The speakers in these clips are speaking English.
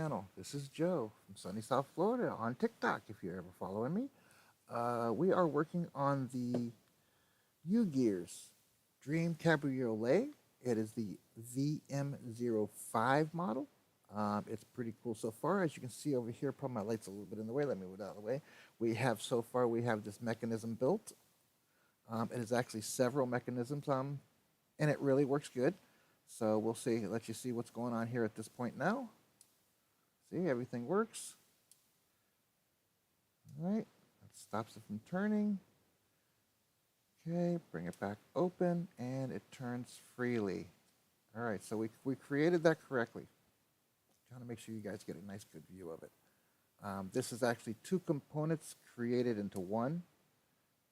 channel. This is Joe from sunny South Florida on TikTok, if you're ever following me. We are working on the UGears Dream Cabriolet. It is the VM05 model. It's pretty cool so far. As you can see over here, probably my light's a little bit in the way. Let me move it out of the way. So far, we have this mechanism built. It is actually several mechanisms, and it really works good. So we'll see, let you see what's going on here at this point now. See, everything works. All right, that stops it from turning. Okay, bring it back open, and it turns freely. All right, so we created that correctly. Trying to make sure you guys get a nice, good view of it. This is actually two components created into one.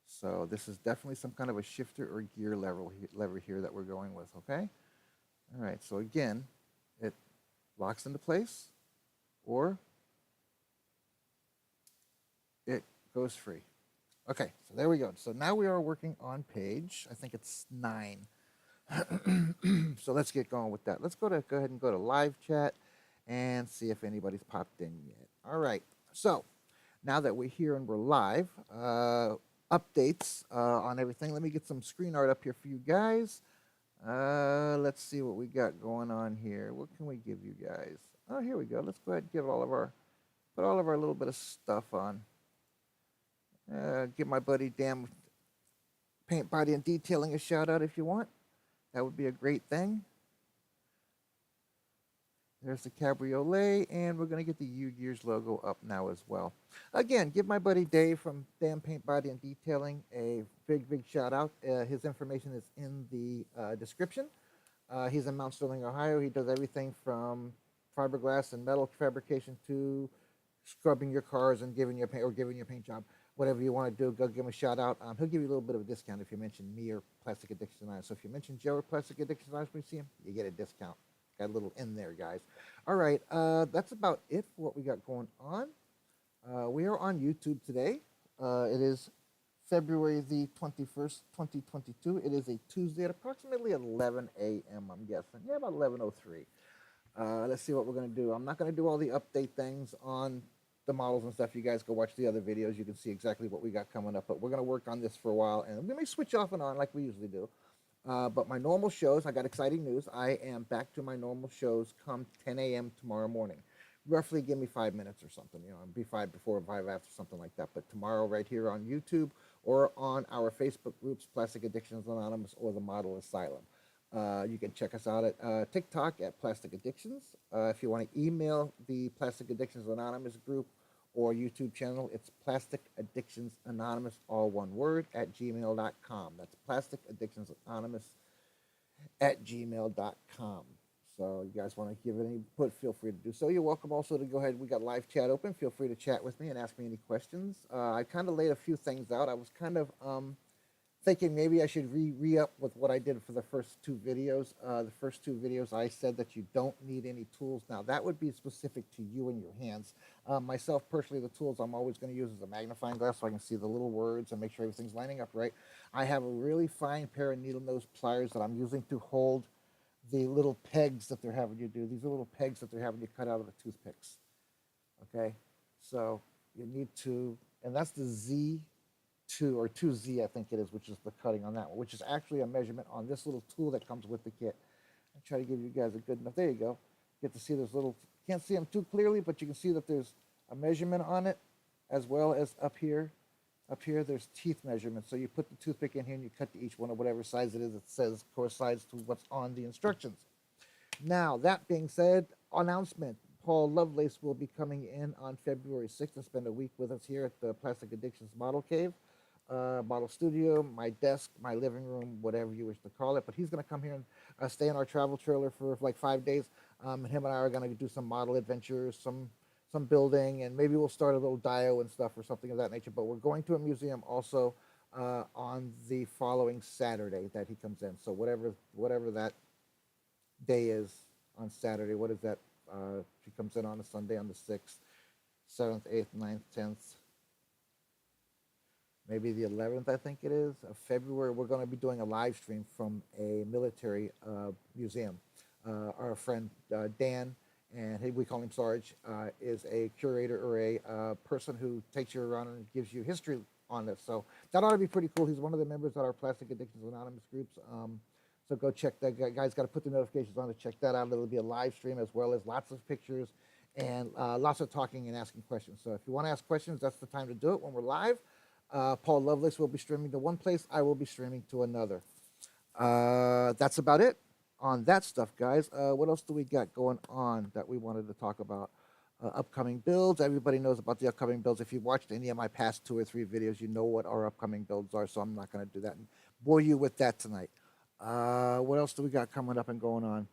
So this is definitely some kind of a shifter or gear lever here that we're going with, okay? All right, so again, it locks into place, or it goes free. Okay, so there we go. So now we are working on page, I think it's 9. So let's get going with that. Let's go ahead and go to live chat and see if anybody's popped in yet. All right, so now that we're here and we're live, updates on everything. Let me get some screen art up here for you guys. Let's see what we got going on here. What can we give you guys? Oh, here we go. Let's go ahead and give put all of our little bit of stuff on. Give my buddy Dan Paint, Body, and Detailing a shout out if you want. That would be a great thing. There's the Cabriolet, and we're going to get the UGears logo up now as well. Again, give my buddy Dave from Dan Paint, Body, and Detailing a big, big shout out. His information is in the description. He's in Mount Stirling, Ohio. He does everything from fiberglass and metal fabrication to scrubbing your cars and giving you a paint job. Whatever you want to do, go give him a shout out. He'll give you a little bit of a discount if you mention me or Plastic Addiction Anonymous. So if you mention Joe or Plastic Addiction Anonymous when you see him, you get a discount. Got a little in there, guys. All right, that's about it for what we got going on. We are on YouTube today. It is February the 21st, 2022. It is a Tuesday at approximately 11 a.m., I'm guessing. Yeah, about 11:03. Let's see what we're going to do. I'm not going to do all the update things on the models and stuff. You guys go watch the other videos. You can see exactly what we got coming up. But we're going to work on this for a while, and we may switch off and on like we usually do. But my normal shows, I got exciting news. I am back to my normal shows come 10 a.m. tomorrow morning. Roughly give me 5 minutes or something. You know, I'll be 5 before, 5 after, something like that. But tomorrow right here on YouTube or on our Facebook groups, Plastic Addictions Anonymous or the Model Asylum. You can check us out at TikTok at Plastic Addictions. If you want to email the Plastic Addictions Anonymous group or YouTube channel, it's Plastic Addictions Anonymous, all one word, at gmail.com. That's Plastic Addictions Anonymous at gmail.com. So you guys want to give any input, feel free to do so. You're welcome also to go ahead. We got live chat open. Feel free to chat with me and ask me any questions. I kind of laid a few things out. I was kind of thinking maybe I should re-up with what I did for the first 2 videos. The first 2 videos, I said that you don't need any tools. Now, that would be specific to you and your hands. Myself, personally, the tools I'm always going to use is a magnifying glass so I can see the little words and make sure everything's lining up right. I have a really fine pair of needle nose pliers that I'm using to hold the little pegs that they're having you do. These are little pegs that they're having you cut out of the toothpicks. Okay? So you need to, and that's the Z2 or 2Z, I think it is, which is the cutting on that one, which is actually a measurement on this little tool that comes with the kit. I'll try to give you guys a good enough. There you go. Get to see those little, can't see them too clearly, but you can see that there's a measurement on it, as well as up here. Up here, there's teeth measurements. So you put the toothpick in here and you cut to each one of whatever size it is. It says corresponds to what's on the instructions. Now, that being said, announcement. Paul Lovelace will be coming in on February 6th and spend a week with us here at the Plastic Addictions Model Cave. Model studio, my desk, my living room, whatever you wish to call it. But he's going to come here and stay in our travel trailer for like 5 days. And him and I are going to do some model adventures, some building, and maybe we'll start a little dio and stuff or something of that nature. But we're going to a museum also on the following Saturday that he comes in. So whatever that day is on Saturday, what is that? He comes in on a Sunday on the 6th, 7th, 8th, 9th, 10th. Maybe the 11th, I think it is, of February. We're going to be doing a live stream from a military museum. Our friend Dan and we call him Sarge, is a curator or a person who takes you around and gives you history on this. So that ought to be pretty cool. He's one of the members of our Plastic Addictions Anonymous groups. So go check that guy. Guys, got to put the notifications on to check that out. It'll be a live stream as well as lots of pictures and lots of talking and asking questions. So if you want to ask questions, that's the time to do it when we're live. Paul Lovelace will be streaming to one place. I will be streaming to another. That's about it on that stuff, guys. What else do we got going on that we wanted to talk about? Upcoming builds. Everybody knows about the upcoming builds. If you've watched any of my past 2 or 3 videos, you know what our upcoming builds are, so I'm not going to do that and bore you with that tonight. What else do we got coming up and going on?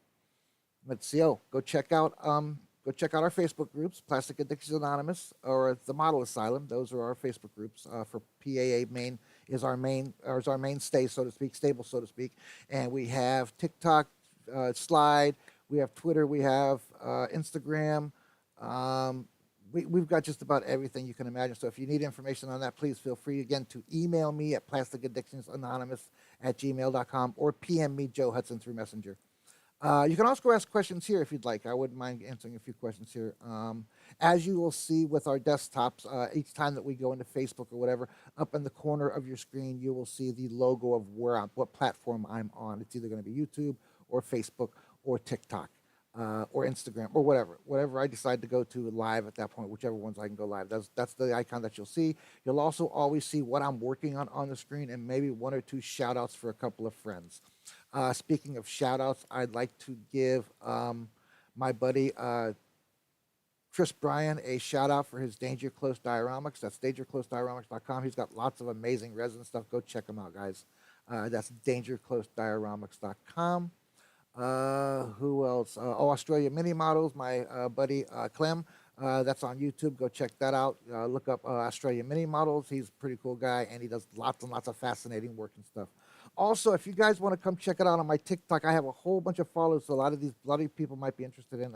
Let's see. Oh, go check out our Facebook groups, Plastic Addictions Anonymous or the Model Asylum. Those are our Facebook groups. For PAA Main is our mainstay, so to speak, stable, so to speak. And we have TikTok, Slide. We have Twitter. We have Instagram. We've got just about everything you can imagine. So if you need information on that, please feel free again to email me at plasticAddictionsAnonymous@gmail.com or PM me, Joe Hudson, through Messenger. You can also ask questions here if you'd like. I wouldn't mind answering a few questions here. As you will see with our desktops, each time that we go into Facebook or whatever, up in the corner of your screen, you will see the logo of what platform I'm on. It's either going to be YouTube or Facebook or TikTok. Or Instagram or whatever I decide to go to live at that point, whichever ones I can go live. That's the icon that you'll see. You'll also always see what I'm working on the screen and maybe 1 or 2 shout outs for a couple of friends. Speaking of shout outs, I'd like to give my buddy Chris Bryan a shout out for his Danger Close Dioramics. That's dangerclosedioramics.com. He's got lots of amazing resin stuff. Go check him out, guys. That's dangerclosedioramics.com. Who else? Australia Mini Models, my buddy Clem. That's on YouTube. Go check that out. Look up Australia Mini Models. He's a pretty cool guy, and he does lots and lots of fascinating work and stuff. Also, if you guys want to come check it out on my TikTok, I have a whole bunch of followers. So a lot of people might be interested in.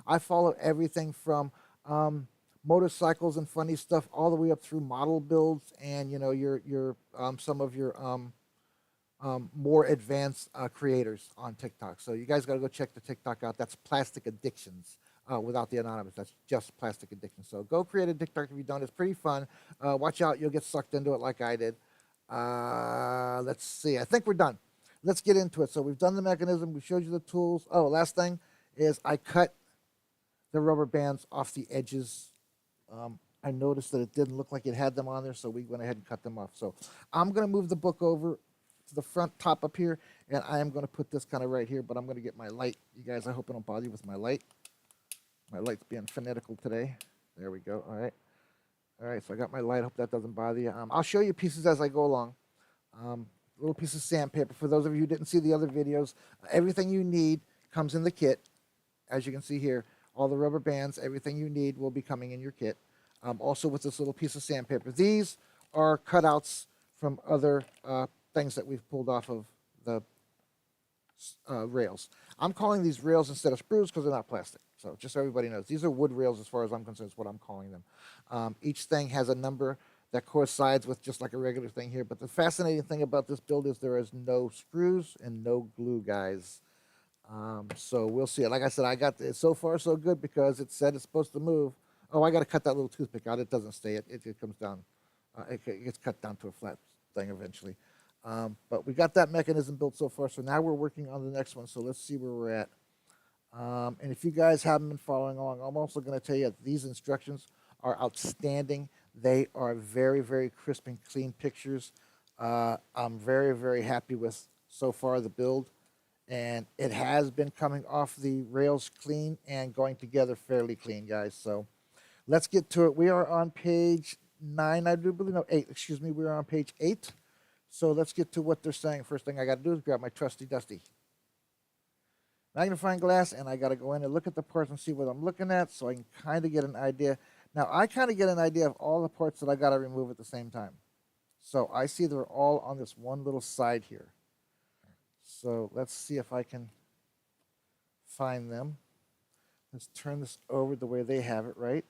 I follow everything from motorcycles and funny stuff all the way up through model builds, and your some of your more advanced creators on TikTok. So you guys got to go check the TikTok out. That's Plastic Addictions without the anonymous. That's just Plastic Addictions. So go create a TikTok if you don't. It's pretty fun. Watch out. You'll get sucked into it like I did. Let's see. I think we're done. Let's get into it. So we've done the mechanism. We showed you the tools. Oh, last thing is I cut the rubber bands off the edges. I noticed that it didn't look like it had them on there, so we went ahead and cut them off. So I'm going to move the book over to the front top up here, and I am going to put this kind of right here, but I'm going to get my light. You guys, I hope I don't bother you with my light. My light's being fanatical today. There we go. All right. All right, so I got my light. Hope that doesn't bother you. I'll show you pieces as I go along. Little piece of sandpaper. For those of you who didn't see the other videos, everything you need comes in the kit. As you can see here, all the rubber bands, everything you need will be coming in your kit. Also with this little piece of sandpaper. These are cutouts from other things that we've pulled off of the rails. I'm calling these rails instead of sprues because they're not plastic. So just so everybody knows, these are wood rails as far as I'm concerned, is what I'm calling them. Each thing has a number that coincides with just like a regular thing here. But the fascinating thing about this build is there is no screws and no glue, guys. So we'll see. Like I said, I got it so far so good because it said it's supposed to move. Oh, I got to cut that little toothpick out. It doesn't stay. It comes down. It gets cut down to a flat thing eventually. But we got that mechanism built so far. So now we're working on the next one. So let's see where we're at. And if you guys haven't been following along, I'm also going to tell you that these instructions are outstanding. They are very, very crisp and clean pictures. I'm very, very happy with so far the build. And it has been coming off the rails clean and going together fairly clean, guys. So let's get to it. We are on page 9, I do believe. No, 8. Excuse me. We're on page 8. So let's get to what they're saying. First thing I got to do is grab my trusty dusty magnifying glass, and I got to go in and look at the parts and see what I'm looking at so I can kind of get an idea. Now, I kind of get an idea of all the parts that I got to remove at the same time. So I see they're all on this one little side here. So let's see if I can find them. Let's turn this over the way they have it, right?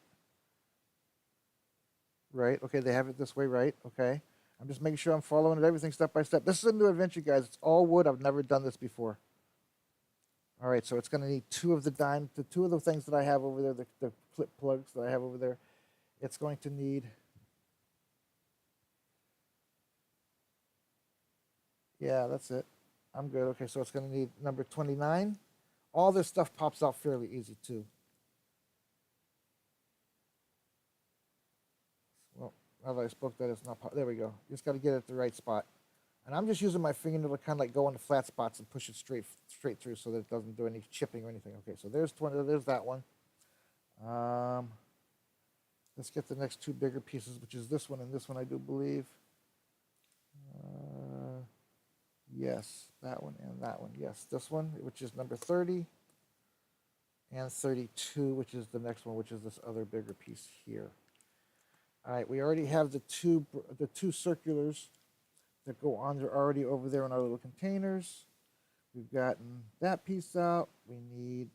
Right, okay, they have it this way, right? Okay. I'm just making sure I'm following everything step by step. This is a new adventure, guys. It's all wood. I've never done this before. All right, so it's going to need two of the two of the things that I have over there, the clip plugs that I have over there. It's going to need, yeah, that's it. I'm good. Okay, so it's going to need number 29. All this stuff pops out fairly easy too. Well, now that I spoke that, it's not, there we go. You just got to get it at the right spot. And I'm just using my fingernail to kind of like go on the flat spots and push it straight through so that it doesn't do any chipping or anything. Okay, so there's 20, there's that one. Let's get the next two bigger pieces, which is this one and this one, I do believe. Yes, that one and that one. Yes, this one, which is number 30, and 32, which is the next one, which is this other bigger piece here. All right, we already have the two circulars that go on. They're already over there in our little containers. We've gotten that piece out. We need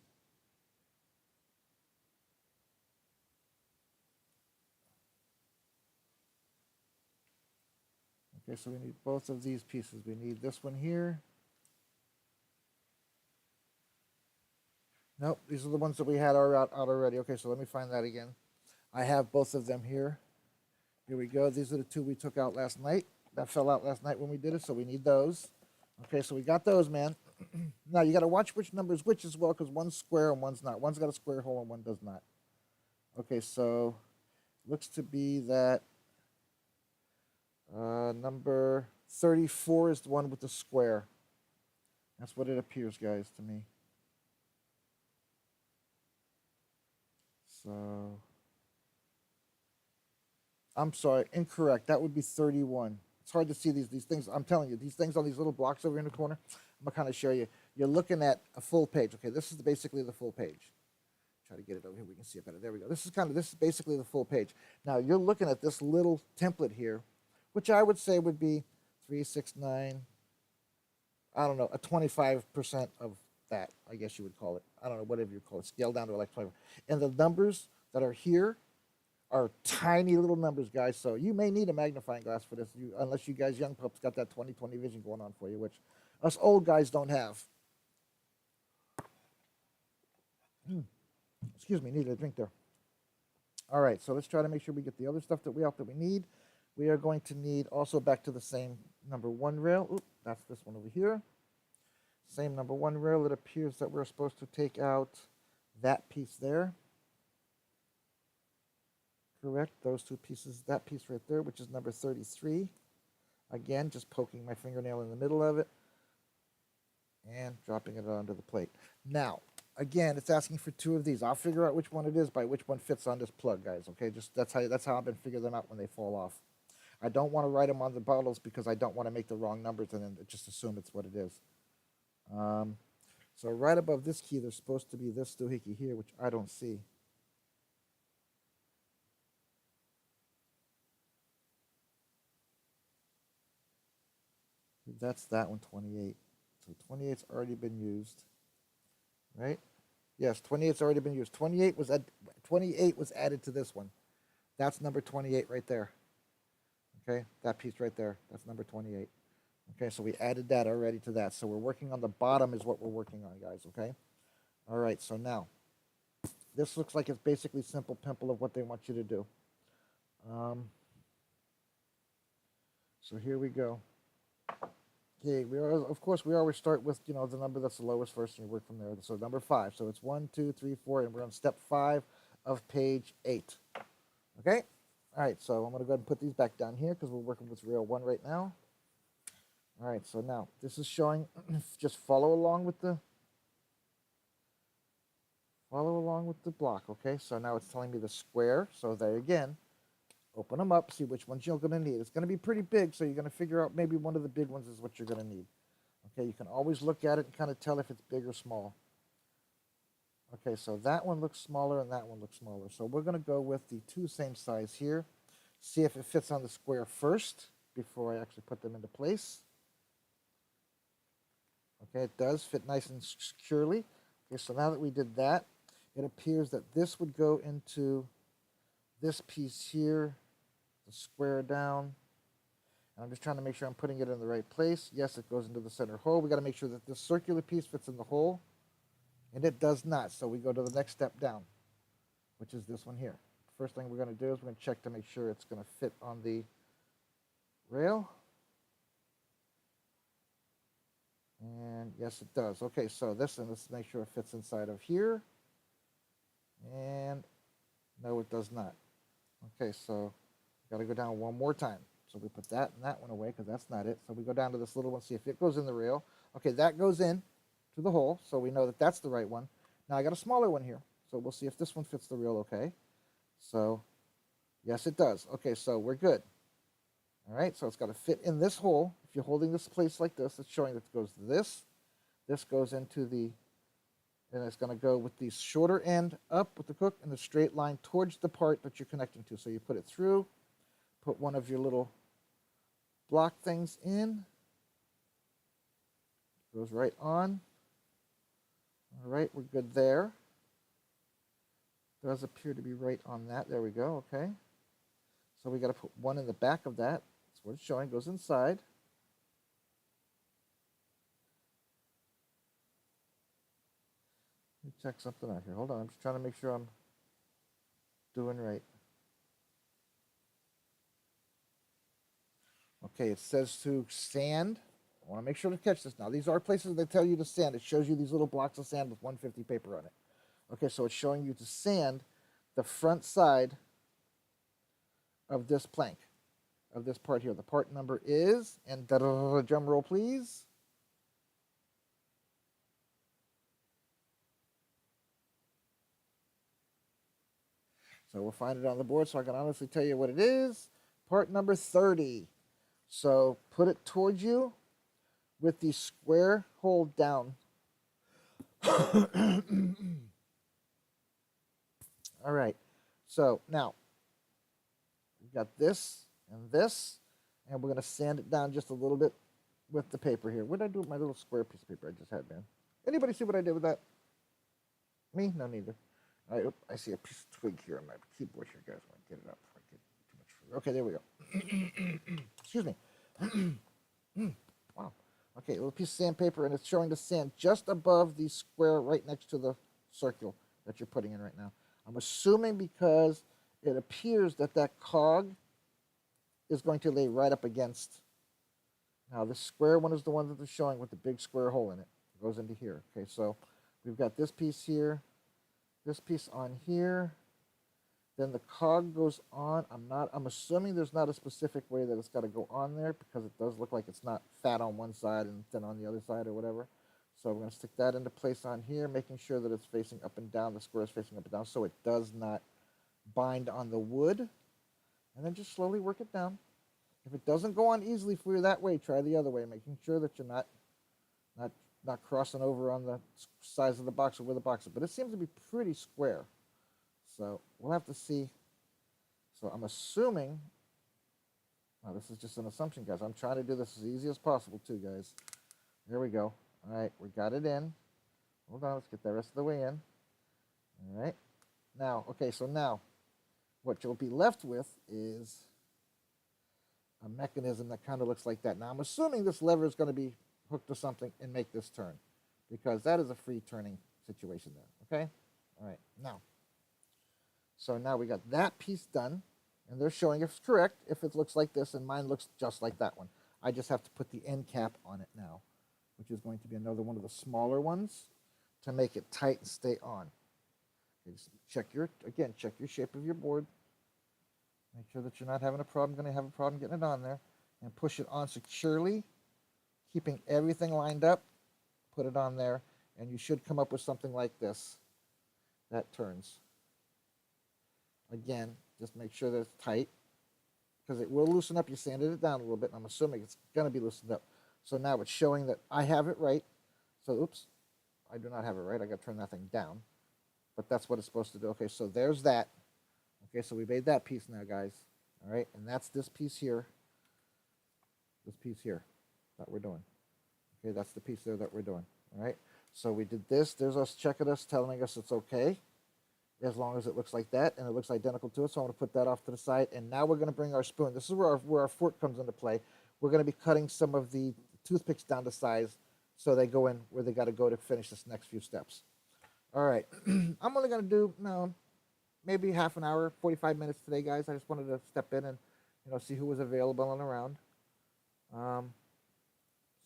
okay, so we need both of these pieces. We need this one here. Nope, these are the ones that we had out already. Okay, so let me find that again. I have both of them here. Here we go. These are the two we took out last night. That fell out last night when we did it, so we need those. Okay, so we got those, man. Now, you got to watch which number is which as well, because one's square and one's not. One's got a square hole and one does not. Okay, so looks to be that number 34 is the one with the square. That's what it appears, guys, to me. So, I'm sorry, incorrect. That would be 31. It's hard to see these things. I'm telling you, these things on these little blocks over in the corner, I'm gonna kind of show you. You're looking at a full page. Okay, this is basically the full page. Try to get it over here. We can see it better. There we go. This is basically the full page. Now you're looking at this little template here, which I would say would be 3, 6, 9. I don't know, a 25% of that. I guess you would call it. I don't know, whatever you call it. Scale down to like 25. And the numbers that are here are tiny little numbers, guys. So you may need a magnifying glass for this, unless you guys, young pups, got that 20/20 vision going on for you, which us old guys don't have. Excuse me, needed a drink there. All right, so let's try to make sure we get the other stuff that we need. We are going to need also back to the same number 1 rail. Oop, that's this one over here. Same number 1 rail. It appears that we're supposed to take out that piece there. Correct, those two pieces, that piece right there, which is number 33. Again, just poking my fingernail in the middle of it and dropping it onto the plate. Now, again, it's asking for 2 of these. I'll figure out which one it is by which one fits on this plug, guys. Okay, just that's how I've been figuring them out when they fall off. I don't want to write them on the bottles because I don't want to make the wrong numbers and then just assume it's what it is. So right above this key, there's supposed to be this doohickey here, which I don't see. That's that one, 28. So 28's already been used, right? Yes, 28's already been used. 28 was added to this one. That's number 28 right there. Okay, that piece right there, that's number 28. Okay, so we added that already to that. So we're working on the bottom is what we're working on, guys, okay? All right, so now, this looks like it's basically simple pimple of what they want you to do. So here we go. Okay, of course, we always start with, the number that's the lowest first, and you work from there. So number 5. So it's 1, 2, 3, 4, and we're on step 5 of page 8. Okay? All right, so I'm going to go ahead and put these back down here because we're working with rail 1 right now. All right, so now this is showing, just follow along with the block, okay? So now it's telling me the square. So there again, open them up, see which ones you're going to need. It's going to be pretty big, so you're going to figure out maybe one of the big ones is what you're going to need. Okay, you can always look at it and kind of tell if it's big or small. Okay, so that one looks smaller and that one looks smaller. So we're going to go with the 2 same size here. See if it fits on the square first before I actually put them into place. Okay, it does fit nice and securely. Okay, so now that we did that, it appears that this would go into this piece here, the square down. And I'm just trying to make sure I'm putting it in the right place. Yes, it goes into the center hole. We got to make sure that this circular piece fits in the hole. And it does not. So we go to the next step down, which is this one here. First thing we're going to do is we're going to check to make sure it's going to fit on the rail. And yes, it does. Okay, so this, and let's make sure it fits inside of here. And no, it does not. Okay, so got to go down one more time. So we put that and that one away because that's not it. So we go down to this little one, see if it goes in the rail. Okay, that goes in to the hole, so we know that that's the right one. Now I got a smaller one here, so we'll see if this one fits the rail okay. So, yes, it does. Okay, so we're good. All right, so it's got to fit in this hole. If you're holding this place like this, it's showing that it goes to this. This goes into the, and it's going to go with the shorter end up with the hook and the straight line towards the part that you're connecting to. So you put it through, put one of your little block things in, goes right on. All right, we're good there. Does appear to be right on that. There we go, okay. So we got to put one in the back of that. That's what it's showing, goes inside. Let me check something out here. Hold on, I'm just trying to make sure I'm doing right. Okay, it says to sand. I want to make sure to catch this now. These are places that tell you to sand. It shows you these little blocks of sand with 150 paper on it. Okay, so it's showing you to sand the front side of this plank, of this part here. The part number is, and drum roll please. So we'll find it on the board so I can honestly tell you what it is. Part number 30. So put it towards you with the square hole down. All right, so now we've got this, and we're going to sand it down just a little bit with the paper here. What did I do with my little square piece of paper I just had, man? Anybody see what I did with that? Me? No, neither. All right, I see a piece of twig here on my keyboard here, guys. I want to get it up before I get too much further. Okay, there we go. Excuse me. Wow. Okay, a little piece of sandpaper, and it's showing the sand just above the square right next to the circle that you're putting in right now. I'm assuming because it appears that that cog is going to lay right up against. Now, the square one is the one that they're showing with the big square hole in it. It goes into here. Okay, so we've got this piece here, this piece on here. Then the cog goes on. I'm assuming there's not a specific way that it's got to go on there because it does look like it's not fat on one side and thin on the other side or whatever. So we're going to stick that into place on here, making sure that it's facing up and down, the square is facing up and down, so it does not bind on the wood. And then just slowly work it down. If it doesn't go on easily for you that way, try the other way, making sure that you're not crossing over on the size of the box or where the box is. But it seems to be pretty square. So we'll have to see. So I'm assuming, well, this is just an assumption, guys. I'm trying to do this as easy as possible too, guys. There we go. All right, we got it in. Hold on, let's get the rest of the way in. All right. Now, okay, so now what you'll be left with is a mechanism that kind of looks like that. Now, I'm assuming this lever is going to be hooked to something and make this turn because that is a free turning situation there, okay? All right, now, so now we got that piece done, and they're showing if it's correct, if it looks like this, and mine looks just like that one. I just have to put the end cap on it now, which is going to be another one of the smaller ones to make it tight and stay on. Okay, just check your shape of your board. Make sure that you're not having a problem, going to have a problem getting it on there, and push it on securely, keeping everything lined up, put it on there, and you should come up with something like this that turns. Again, just make sure that it's tight, because it will loosen up. You sanded it down a little bit, and I'm assuming it's going to be loosened up. So now it's showing that I have it right. So, oops, I do not have it right. I got to turn that thing down. But that's what it's supposed to do. Okay, so there's that. Okay, so we made that piece now, guys. All right, and that's this piece here. This piece here that we're doing. Okay, that's the piece there that we're doing. All right, so we did this. There's us checking us, telling us it's okay, as long as it looks like that, and it looks identical to it. So I'm going to put that off to the side, and now we're going to bring our spoon. This is where our fork comes into play. We're going to be cutting some of the toothpicks down to size so they go in where they got to go to finish this next few steps. All right. I'm only going to do, no, maybe half an hour, 45 minutes today, guys. I just wanted to step in and, see who was available and around. Um,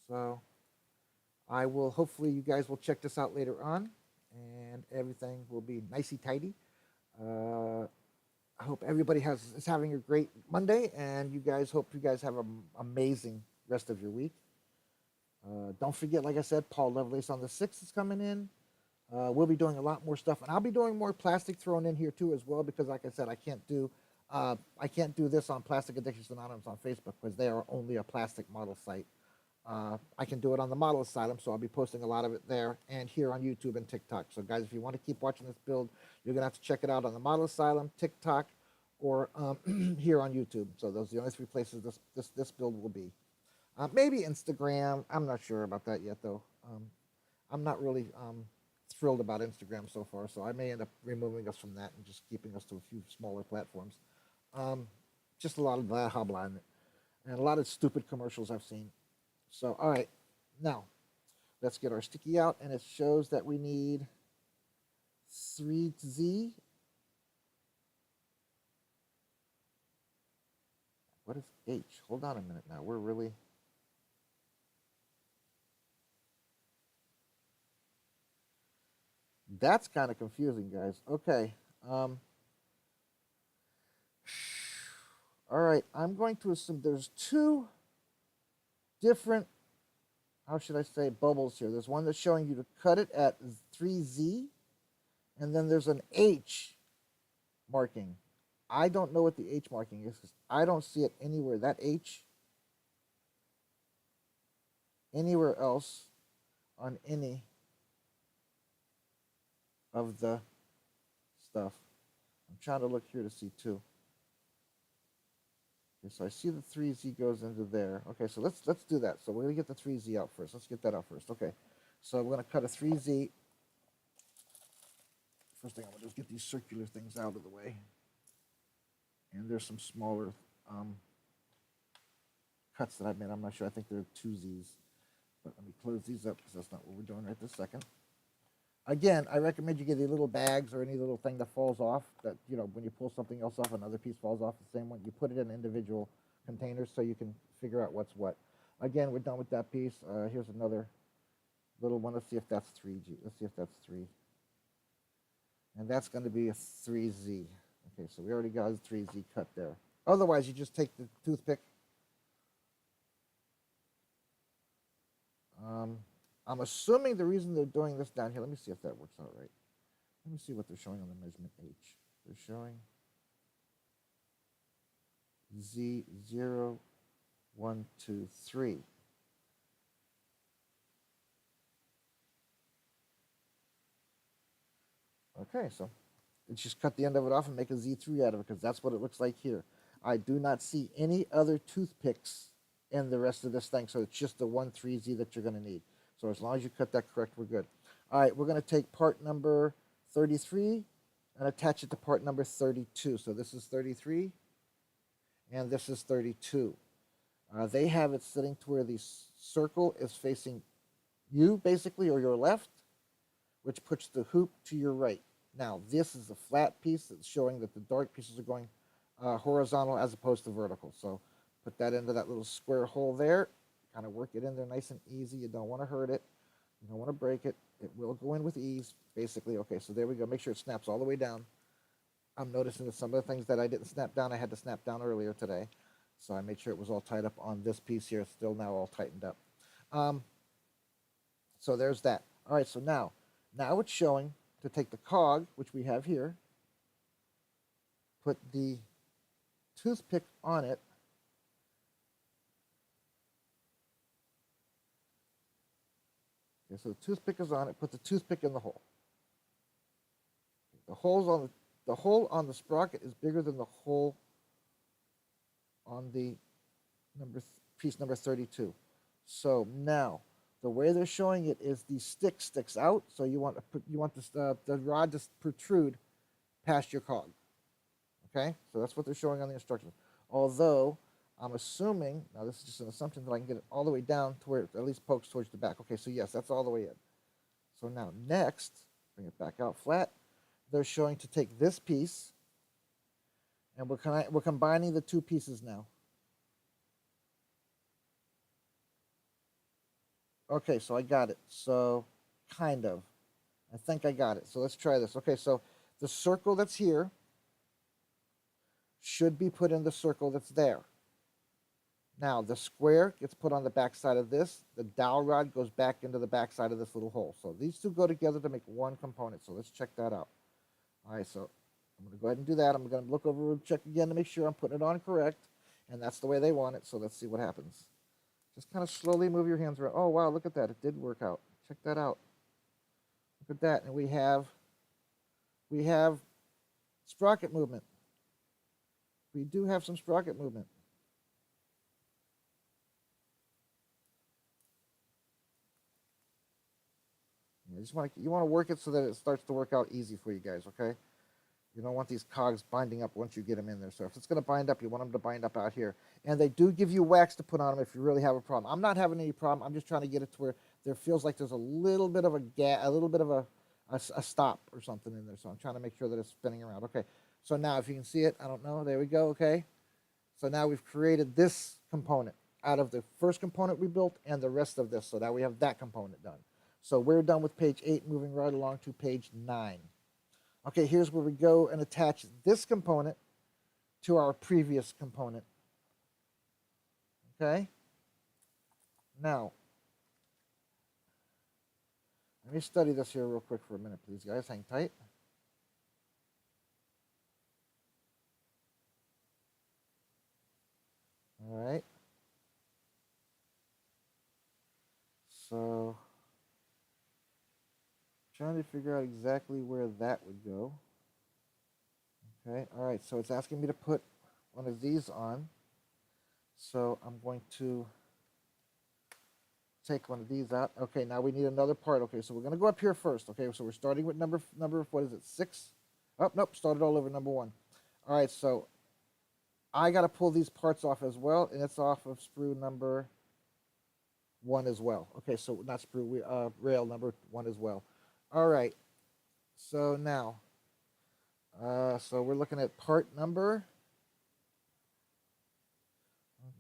so I will, hopefully you guys will check this out later on and everything will be nicey tidy. Uh, I hope everybody is having a great Monday, and hope you guys have an amazing rest of your week. Don't forget, like I said, Paul Lovelace on the 6th is coming in. We'll be doing a lot more stuff, and I'll be doing more plastic thrown in here too as well, because like I said, I can't do this on Plastic Addictions Anonymous on Facebook because they are only a plastic model site. I can do it on the Model Asylum, so I'll be posting a lot of it there and here on YouTube and TikTok. So guys, if you want to keep watching this build, you're gonna have to check it out on the Model Asylum, TikTok, or here on YouTube. So those are the only 3 places this build will be. Maybe Instagram. I'm not sure about that yet, though. I'm not really thrilled about Instagram so far, so I may end up removing us from that and just keeping us to a few smaller platforms. Just a lot of blah blah in it, and a lot of stupid commercials I've seen. So, all right, now let's get our sticky out, and it shows that we need 3Z. What is H? Hold on a minute now. We're really... That's kind of confusing, guys. Okay. All right, I'm going to assume there's 2 different, how should I say, bubbles here. There's one that's showing you to cut it at 3Z, and then there's an H marking. I don't know what the H marking is because I don't see it anywhere. That H anywhere else on any of the stuff. I'm trying to look here to see too. Okay, so I see the 3Z goes into there. Okay, so let's do that. So we're gonna get the 3Z out first. Let's get that out first. Okay, so we're gonna cut a 3Z. First thing I'm gonna do is get these circular things out of the way. And there's some smaller cuts that I've made. I'm not sure. I think they're 2Zs. But let me close these up because that's not what we're doing right this second. Again, I recommend you get any little bags or any little thing that falls off, that, when you pull something else off, another piece falls off the same one. You put it in individual containers so you can figure out what's what. Again, we're done with that piece. Here's another little one. Let's see if that's 3G. Let's see if that's 3. And that's going to be a 3Z. Okay, so we already got a 3Z cut there. Otherwise, you just take the toothpick. I'm assuming the reason they're doing this down here, let me see if that works out right. Let me see what they're showing on the measurement H. They're showing Z0, 1, 2, 3. Okay, so let's just cut the end of it off and make a Z3 out of it because that's what it looks like here. I do not see any other toothpicks in the rest of this thing, so it's just the 1,3Z that you're going to need. So as long as you cut that correct, we're good. All right, we're going to take part number 33 and attach it to part number 32. So this is 33, and this is 32. They have it sitting to where the circle is facing you, basically, or your left, which puts the hoop to your right. Now, this is a flat piece that's showing that the dark pieces are going horizontal as opposed to vertical. So put that into that little square hole there. Kind of work it in there nice and easy. You don't want to hurt it. You don't want to break it. It will go in with ease, basically. Okay, so there we go. Make sure it snaps all the way down. I'm noticing that some of the things that I didn't snap down, I had to snap down earlier today. So I made sure it was all tied up on this piece here. It's still now all tightened up. So there's that. All right, so now it's showing to take the cog, which we have here, put the toothpick on it, okay, so the toothpick is on it. Put the toothpick in the hole. The hole on the sprocket is bigger than the hole on the piece number 32. So now the way they're showing it is the stick sticks out. So you want the rod to protrude past your cog. Okay, so that's what they're showing on the instructions. Although I'm assuming, now this is just an assumption, that I can get it all the way down to where it at least pokes towards the back. Okay, so yes, that's all the way in. So now next, bring it back out flat. They're showing to take this piece, and we're combining the two pieces now. Okay, so I got it. So, kind of. I think I got it. So let's try this. Okay, so the circle that's here should be put in the circle that's there. Now, the square gets put on the back side of this. The dowel rod goes back into the back side of this little hole. So these two go together to make one component. So let's check that out. All right, so I'm going to go ahead and do that. I'm going to look over and check again to make sure I'm putting it on correct. And that's the way they want it. So let's see what happens. Just kind of slowly move your hands around. Oh, wow, look at that. It did work out. Check that out. Look at that. And we have sprocket movement. We do have some sprocket movement. You want to work it so that it starts to work out easy for you guys, okay? You don't want these cogs binding up once you get them in there. So if it's going to bind up, you want them to bind up out here. And they do give you wax to put on them if you really have a problem. I'm not having any problem. I'm just trying to get it to where there feels like there's a little bit of a stop or something in there. So I'm trying to make sure that it's spinning around. Okay, so now if you can see it, I don't know. There we go, okay? So now we've created this component out of the first component we built and the rest of this. So now we have that component done. So we're done with page 8, moving right along to page 9. Okay, here's where we go and attach this component to our previous component. Okay? Now, let me study this here real quick for a minute, please, guys. Hang tight. All right. So, trying to figure out exactly where that would go. Okay, all right, so it's asking me to put one of these on. So I'm going to take one of these out. Okay, now we need another part. Okay, so we're going to go up here first. Okay, so we're starting with number, what is it, 6? Oh, nope, started all over number 1. All right, so I got to pull these parts off as well, and it's off of sprue number 1 as well. Okay, so not sprue, rail number 1 as well. All right, so now, so we're looking at part number,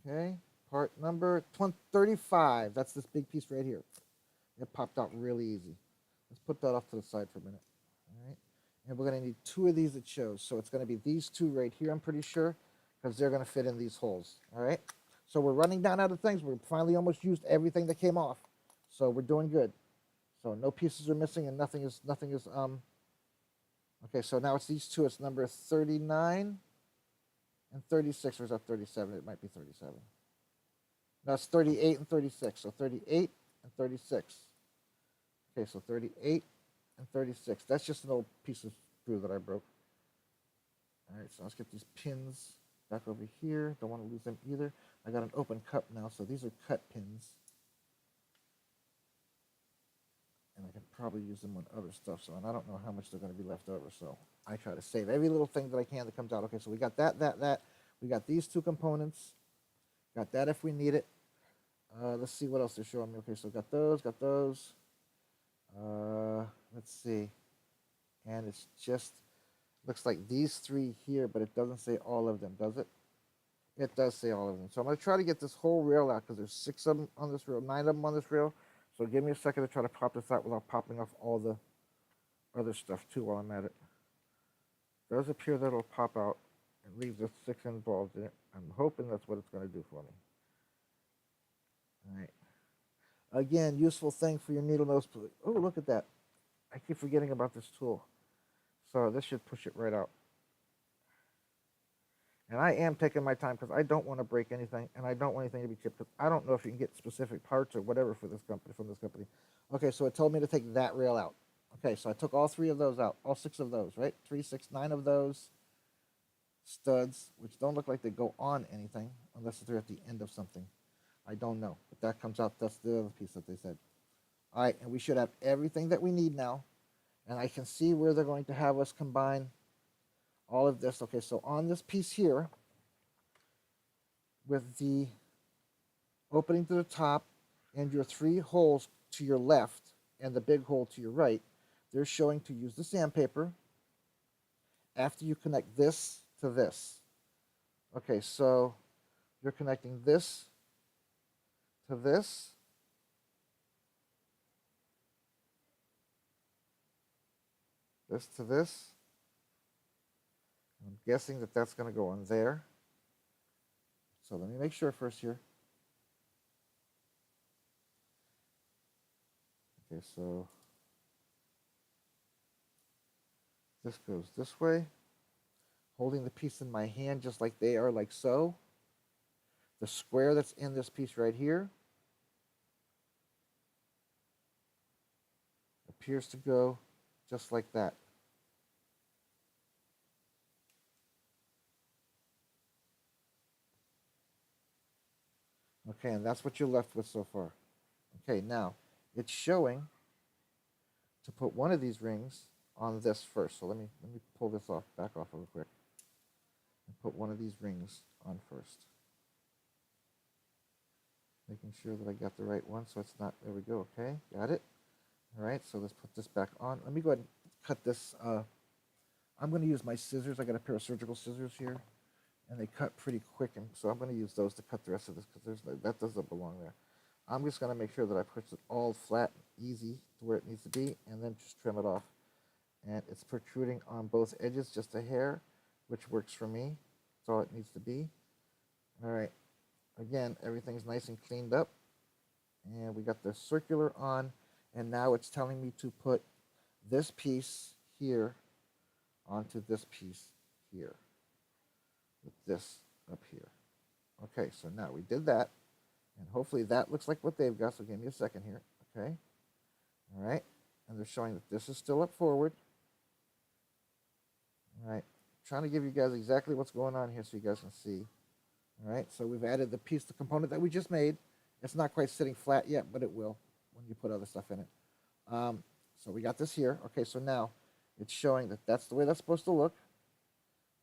okay, part number 35. That's this big piece right here. It popped out really easy. Let's put that off to the side for a minute. All right, and we're going to need 2 of these it shows. So it's going to be these 2 right here, I'm pretty sure, because they're going to fit in these holes. All right, so we're running down out of things. We're finally almost used everything that came off. So we're doing good. So no pieces are missing and nothing is okay, so now it's these 2. It's number 39 and 36, or is that 37? It might be 37. No, it's 38 and 36. So 38 and 36. Okay, so 38 and 36. That's just an old piece of screw that I broke. All right, so let's get these pins back over here. Don't want to lose them either. I got an open cup now, so these are cut pins. And I can probably use them on other stuff, so, and I don't know how much they're going to be left over, so I try to save every little thing that I can that comes out. Okay, so we got that. We got these 2 components. Got that if we need it. Let's see what else they're showing me. Okay, so got those. Let's see. And it's just, looks like these 3 here, but it doesn't say all of them, does it? It does say all of them. So I'm going to try to get this whole rail out, because there's 6 of them on this rail, 9 of them on this rail. So give me a second to try to pop this out without popping off all the other stuff too while I'm at it. It does appear that it'll pop out and leave the 6 involved in it. I'm hoping that's what it's going to do for me. All right. Again, useful thing for your needle nose. Oh, look at that. I keep forgetting about this tool. So this should push it right out. And I am taking my time because I don't want to break anything, and I don't want anything to be chipped. I don't know if you can get specific parts or whatever for this company, from this company. Okay, so it told me to take that rail out. Okay, so I took all 3 of those out, all 6 of those, right? 3, 6, 9 of those studs, which don't look like they go on anything unless they're at the end of something. I don't know, but that comes out. That's the other piece that they said. All right, and we should have everything that we need now, and I can see where they're going to have us combine all of this. Okay, so on this piece here, with the opening to the top and your 3 holes to your left and the big hole to your right, they're showing to use the sandpaper after you connect this to this. Okay, so you're connecting this to this. This to this. I'm guessing that that's going to go on there. So let me make sure first here. Okay, so this goes this way. Holding the piece in my hand just like they are, like so. The square that's in this piece right here appears to go just like that. Okay, and that's what you're left with so far. Okay, now it's showing to put one of these rings on this first. So let me pull this off, back off real quick, and put one of these rings on first. Making sure that I got the right one, so it's not. There we go. Okay, got it. All right, so let's put this back on. Let me go ahead and cut this. I'm going to use my scissors. I got a pair of surgical scissors here, and they cut pretty quick, and so I'm going to use those to cut the rest of this because that doesn't belong there. I'm just going to make sure that I push it all flat, easy to where it needs to be, and then just trim it off. And it's protruding on both edges, just a hair, which works for me. That's all it needs to be. All right. Again, everything's nice and cleaned up. And we got the circular on, and now it's telling me to put this piece here onto this piece here, with this up here. Okay, so now we did that, and hopefully that looks like what they've got, so give me a second here, okay? All right, and they're showing that this is still up forward. All right, trying to give you guys exactly what's going on here so you guys can see. All right, so we've added the piece, the component that we just made. It's not quite sitting flat yet, but it will when you put other stuff in it. So we got this here. Okay, so now it's showing that that's the way that's supposed to look.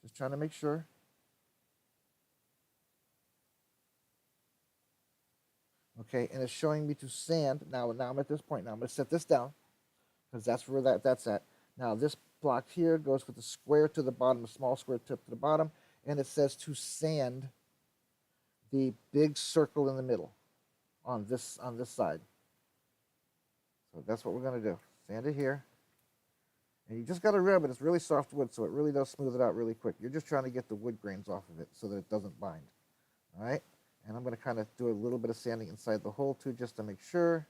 Just trying to make sure. Okay, and it's showing me to sand. Now I'm at this point. Now I'm going to set this down because that's where that's at. Now this block here goes with the square to the bottom, the small square tip to the bottom, and it says to sand the big circle in the middle on this side. So that's what we're going to do. Sand it here. And you just got to rub it. It's really soft wood, so it really does smooth it out really quick. You're just trying to get the wood grains off of it so that it doesn't bind. All right? And I'm going to kind of do a little bit of sanding inside the hole too, just to make sure.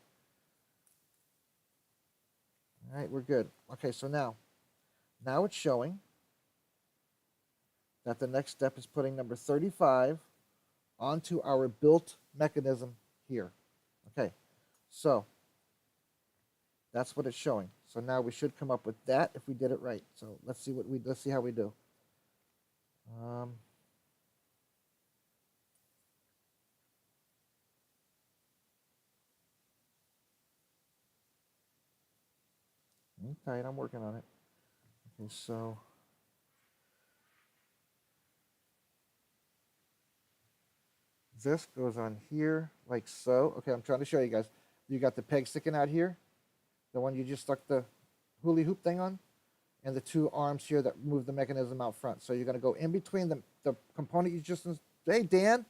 All right, we're good. Okay, so now it's showing that the next step is putting number 35 onto our built mechanism here. Okay, so that's what it's showing. So now we should come up with that if we did it right. So let's see how we do. Okay, I'm working on it. Okay, so this goes on here like so. Okay, I'm trying to show you guys. You got the peg sticking out here, the one you just stuck the hula hoop thing on, and the two arms here that move the mechanism out front. So you're going to go in between the component you just, hey Dan,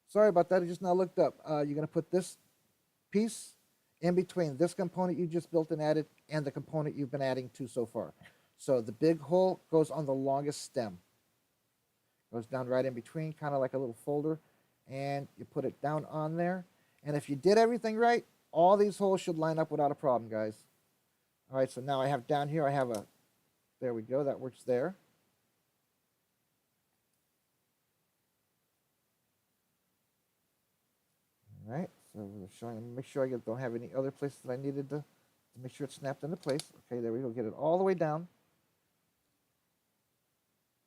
sorry about that, I just now looked up. You're going to put this piece in between this component you just built and added and the component you've been adding to so far. So the big hole goes on the longest stem. Goes down right in between, kind of like a little folder, and you put it down on there. And if you did everything right, all these holes should line up without a problem, guys. All right, so now I have down here, I have there we go, that works there. All right, so we're showing, make sure I don't have any other places that I needed to make sure it's snapped into place. Okay, there we go, get it all the way down.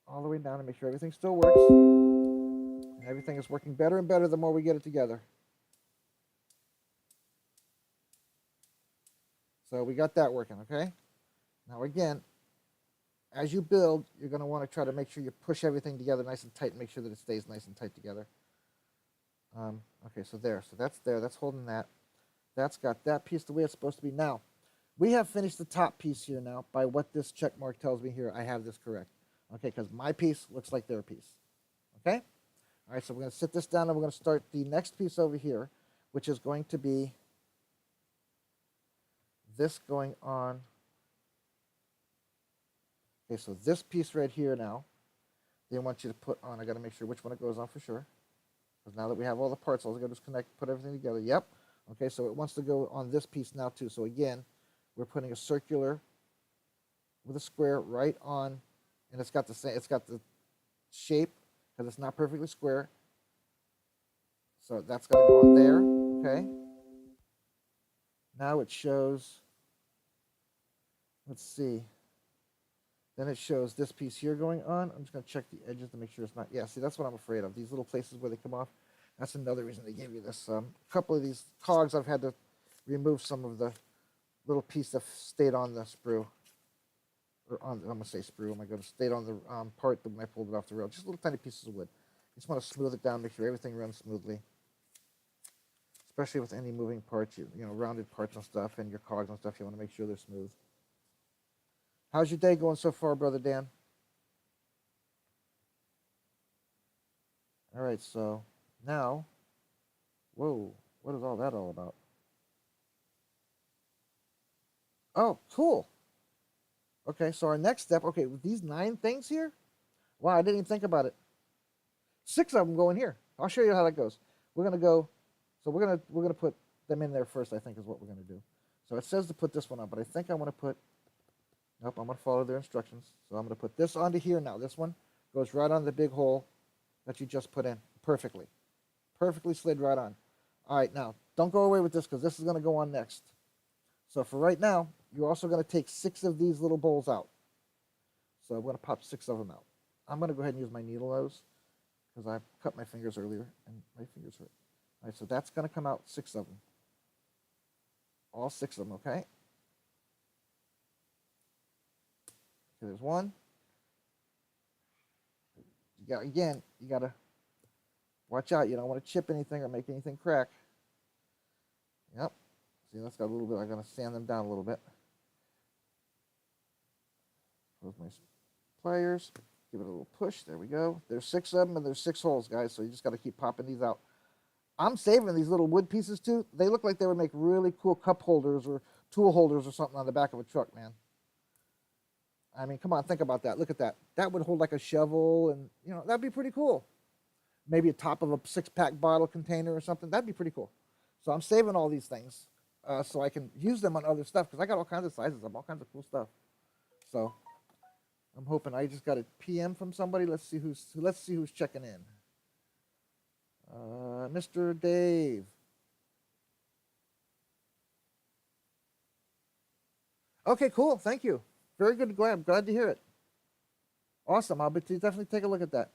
All the way down and make sure everything still works. And everything is working better and better the more we get it together. So we got that working, okay? Now again, as you build, you're going to want to try to make sure you push everything together nice and tight and make sure that it stays nice and tight together. Okay, so that's there. So that's holding that. That's got that piece the way it's supposed to be. Now, we have finished the top piece here now by what this check mark tells me here. I have this correct. Okay, because my piece looks like their piece. Okay? All right, so we're going to sit this down and we're going to start the next piece over here, which is going to be this going on. Okay, so this piece right here now, they want you to put on. I got to make sure which one it goes on for sure. Because now that we have all the parts, all I got to just put everything together. Yep. Okay, so it wants to go on this piece now too. So again, we're putting a circular with a square right on, and it's got the same. It's got the shape because it's not perfectly square. So that's got to go on there. Okay. Now it shows. Let's see. Then it shows this piece here going on. I'm just going to check the edges to make sure it's not. Yeah, see, that's what I'm afraid of. These little places where they come off. That's another reason they gave you this. A couple of these cogs, I've had to remove some of the little piece that stayed on the sprue. Or on, I'm going to say sprue. Oh my goodness. Stayed on the part when I pulled it off the rail. Just little tiny pieces of wood. You just want to smooth it down, make sure everything runs smoothly. Especially with any moving parts, you know, rounded parts and stuff, and your cogs and stuff, you want to make sure they're smooth. How's your day going so far, Brother Dan? All right, so now, whoa, what is all that all about? Oh, cool. Okay, so our next step, okay, with these 9 things here, wow, I didn't even think about it. 6 of them go in here. I'll show you how that goes. We're gonna go, so we're gonna put them in there first, I think is what we're gonna do. So it says to put this one on, but I think I want to put, nope, I'm going to follow their instructions. So I'm going to put this onto here now. This one goes right on the big hole that you just put in perfectly. Perfectly slid right on. All right, now, don't go away with this because this is going to go on next. So for right now, you're also going to take 6 of these little bowls out. So I'm going to pop 6 of them out. I'm going to go ahead and use my needle nose because I cut my fingers earlier and my fingers hurt. All right, so that's going to come out 6 of them. All 6 of them, okay? Okay, there's one. Again, you got to watch out. You don't want to chip anything or make anything crack. Yep. See, that's got a little bit. I'm going to sand them down a little bit. Close my pliers. Give it a little push. There we go. There's 6 of them, and there's 6 holes, guys. So you just got to keep popping these out. I'm saving these little wood pieces, too. They look like they would make really cool cup holders or tool holders or something on the back of a truck, man. I mean, come on, think about that. Look at that. That would hold like a shovel, and, you know, that'd be pretty cool. Maybe a top of a 6-pack bottle container or something. That'd be pretty cool. So I'm saving all these things so I can use them on other stuff because I got all kinds of sizes of all kinds of cool stuff. So I'm hoping. I just got a PM from somebody. Let's see who's checking in. Mr. Dave. Okay, cool. Thank you. Very good. Glad to hear it. Awesome. I'll definitely take a look at that.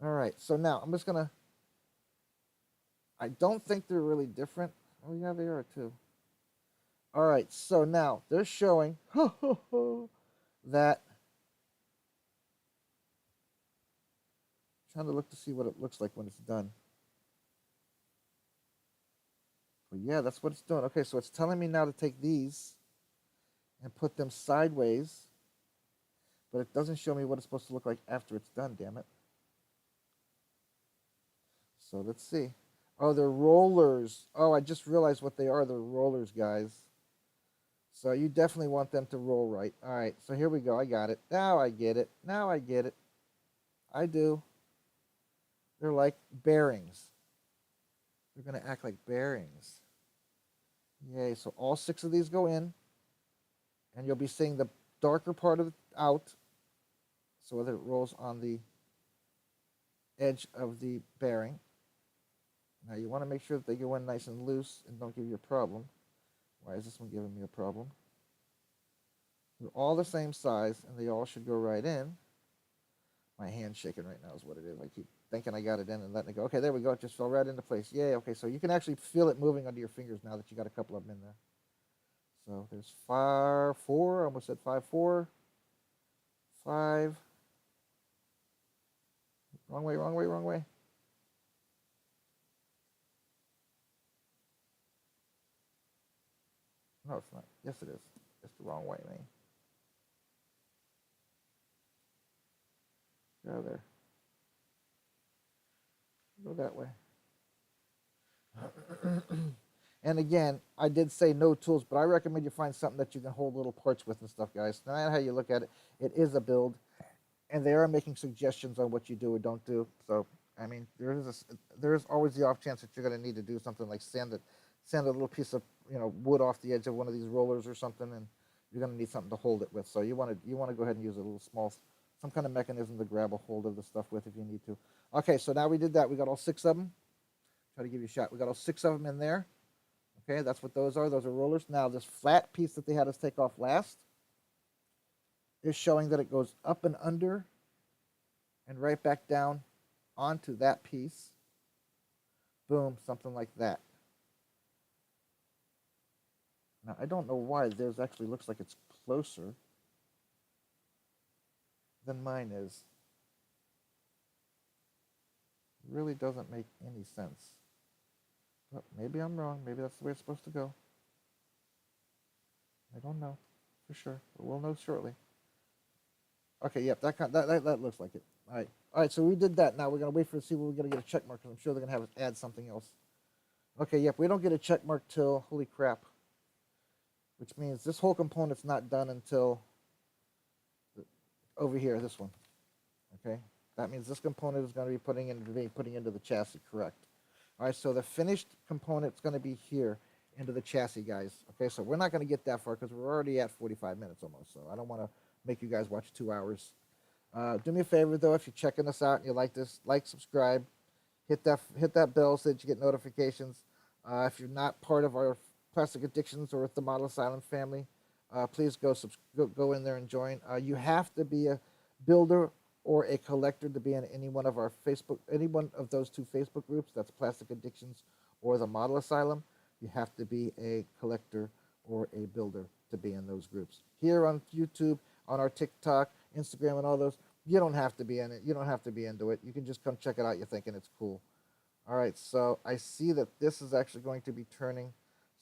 All right. So now I'm just gonna. I don't think they're really different. Oh yeah, they are too. All right. So now they're showing that. Trying to look to see what it looks like when it's done. But yeah, that's what it's doing. Okay, so it's telling me now to take these and put them sideways, but it doesn't show me what it's supposed to look like after it's done, damn it. So let's see. Oh, they're rollers. Oh, I just realized what they are. They're rollers, guys. So you definitely want them to roll right. All right, so here we go. I got it. Now I get it. Now I get it. I do. They're like bearings. They're going to act like bearings. Yay, so all 6 of these go in, and you'll be seeing the darker part of it out, so that it rolls on the edge of the bearing. Now you want to make sure that they go in nice and loose and don't give you a problem. Why is this one giving me a problem? They're all the same size, and they all should go right in. My hand's shaking right now is what it is. I keep thinking I got it in and letting it go. Okay, there we go. It just fell right into place. Yay. Okay, so you can actually feel it moving under your fingers now that you got a couple of them in there. So there's 4. I almost said 5, 4. 5. Wrong way, wrong way, wrong way. No, it's not. Yes, it is. It's the wrong way, man. Go there. Go that way. And again, I did say no tools, but I recommend you find something that you can hold little parts with and stuff, guys. No matter how you look at it, it is a build, and they are making suggestions on what you do or don't do. So, I mean, there is always the off chance that you're going to need to do something like sand a little piece of wood off the edge of one of these rollers or something, and you're going to need something to hold it with. So you want to go ahead and use a little small, some kind of mechanism to grab a hold of the stuff with if you need to. Okay, so now we did that. We got all 6 of them. Try to give you a shot. We got all 6 of them in there. Okay, that's what those are. Those are rollers. Now, this flat piece that they had us take off last is showing that it goes up and under and right back down onto that piece. Boom, something like that. Now, I don't know why theirs actually looks like it's closer than mine is. It really doesn't make any sense. But maybe I'm wrong. Maybe that's the way it's supposed to go. I don't know for sure, but we'll know shortly. Okay, yep, that looks like it. All right. So we did that. Now we're gonna wait for see when we're gonna get a check mark because I'm sure they're gonna have us add something else. Okay, yep, we don't get a check mark till holy crap, which means this whole component's not done until over here. This one. Okay, that means this component is going to be putting into the chassis. Correct. All right, so the finished component is going to be here into the chassis, guys. Okay, so we're not going to get that far because we're already at 45 minutes almost. So I don't want to make you guys watch 2 hours. Do me a favor though, if you're checking this out and you like this, subscribe, hit that bell so that you get notifications. If you're not part of our Plastic Addictions or the Model Asylum family, please go in there and join. You have to be a builder or a collector to be in any one of those 2 Facebook groups. That's Plastic Addictions or the Model Asylum. You have to be a collector or a builder to be in those groups. Here on YouTube, on our TikTok, Instagram, and all those, you don't have to be in it. You don't have to be into it. You can just come check it out. You're thinking it's cool. All right, so I see that this is actually going to be turning,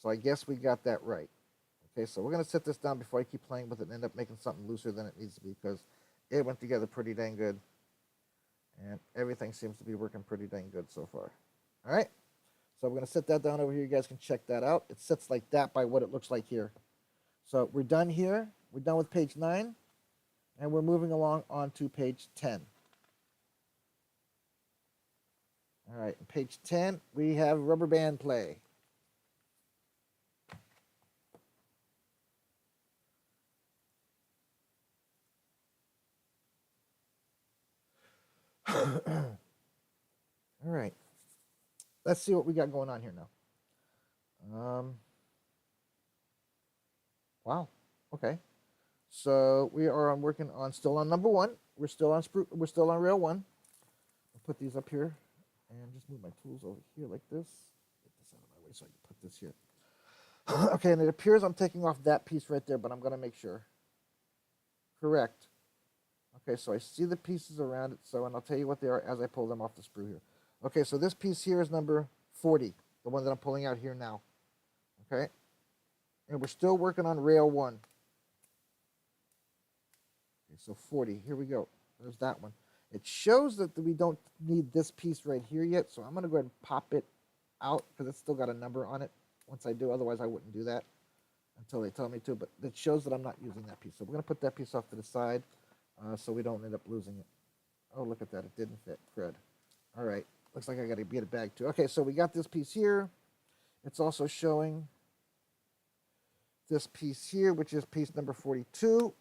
so I guess we got that right. Okay, so we're going to set this down before I keep playing with it and end up making something looser than it needs to be because it went together pretty dang good. And everything seems to be working pretty dang good so far. All right, so we're going to set that down over here. You guys can check that out. It sits like that by what it looks like here. So we're done here. We're done with page 9. And we're moving along on to page 10. All right, page 10, we have rubber band play. All right, let's see what we got going on here now. Wow, okay. So we are still on number 1. We're still on rail 1. I'll put these up here and just move my tools over here like this. Get this out of my way so I can put this here. Okay, and it appears I'm taking off that piece right there, but I'm going to make sure. Correct. Okay, so I see the pieces around it, and I'll tell you what they are as I pull them off the sprue here. Okay, so this piece here is number 40, the one that I'm pulling out here now. Okay, and we're still working on rail 1. Okay, so 40, here we go. There's that one. It shows that we don't need this piece right here yet, so I'm going to go ahead and pop it out because it's still got a number on it once I do. Otherwise, I wouldn't do that until they tell me to, but it shows that I'm not using that piece. So we're going to put that piece off to the side so we don't end up losing it. Oh, look at that. It didn't fit. Crud. All right. Looks like I got to get it back too. Okay, so we got this piece here. It's also showing this piece here, which is piece number 42.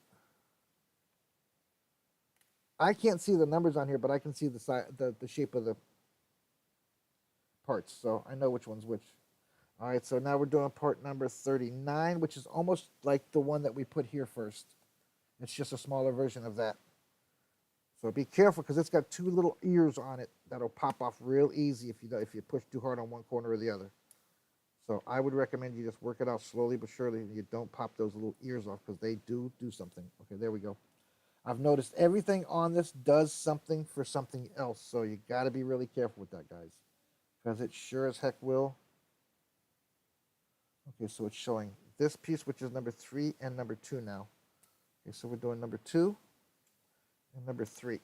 I can't see the numbers on here, but I can see the shape of the parts, so I know which one's which. All right, so now we're doing part number 39, which is almost like the one that we put here first. It's just a smaller version of that. So be careful because it's got 2 little ears on it that'll pop off real easy if you push too hard on one corner or the other. So I would recommend you just work it out slowly but surely and you don't pop those little ears off because they do something. Okay, there we go. I've noticed everything on this does something for something else, so you got to be really careful with that, guys, because it sure as heck will. Okay, so it's showing this piece, which is number 3 and number 2 now. Okay, so we're doing number 2 and number 3.